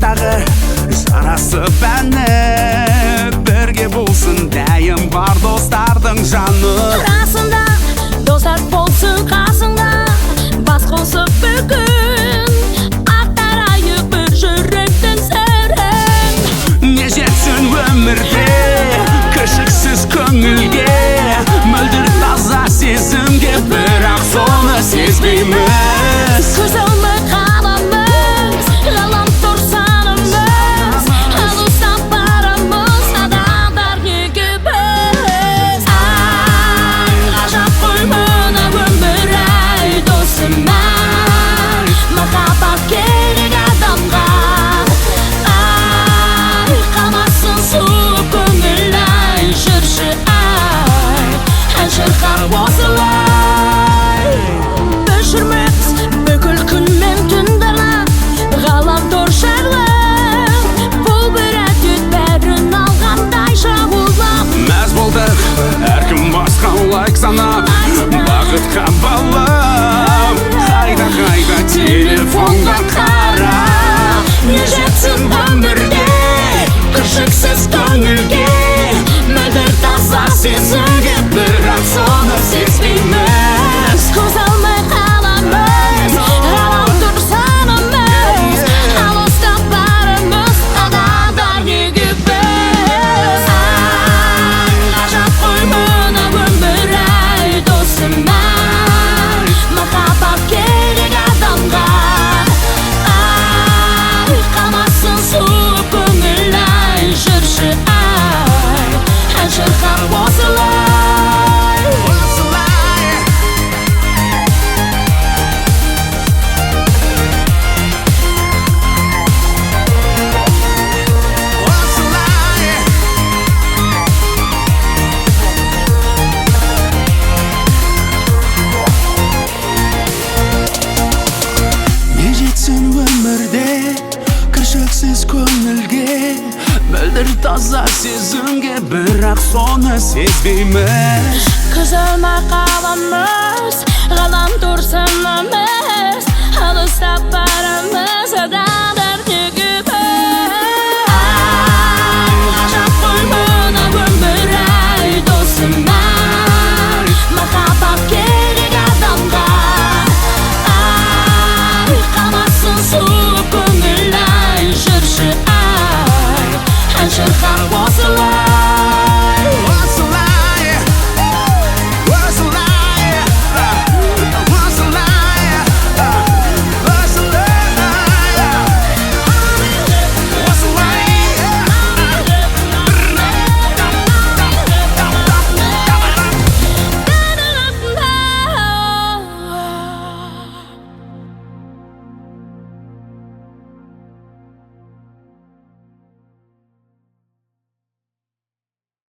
бастағы жарасып әні бірге болсын дәйім бар достардың жаны. Расында достар болсын қасыңда, бас қосып бүгін ақтарайық бір жүректің сырын. Не жетсін өмірде кіршіксіз көңілге, мөлдір таза сезімге, бірақ соны сезбейміз. Көз алмай қаламыз, ғаламтор санымыз, алыстап барамыз, адамдар неге біз? Ай, ғажап қой мына өмір, ай досым-ай, махаббат керек адамға. Ай, қалмасын суық көңіл, ай жүрші, ай, ән шырқар осылай. Біз жүрміз бүкіл күн мен түндерді, ғаламтор жайлы, бұл бір әдет бәрін алғандай жауылып. Мәз болдық, әркім басқа лайк санап, бақытқа балап, қайда телефонға қарап. Не жетсін өмірде кіршіксіз көңілге, мөлдір таза сезімге, бірақ соны сезбейміз. көз алмай қаламыз, ғаламтор санымыз, алыстап барамыз, адамдар неге біз? Ай, ғажап қой мына өмір, ай досым-ай, махаббат керек адамға. Ай, қалмасын суық көңіл, ай жүрші, ай, ән шырқар осылай. Не жетсін өмірде кіршіксіз көңілге, мөлдір таза сезімге, бірақ соны сезбейміз. Көз алмай қаламыз, ғаламтор санымыз,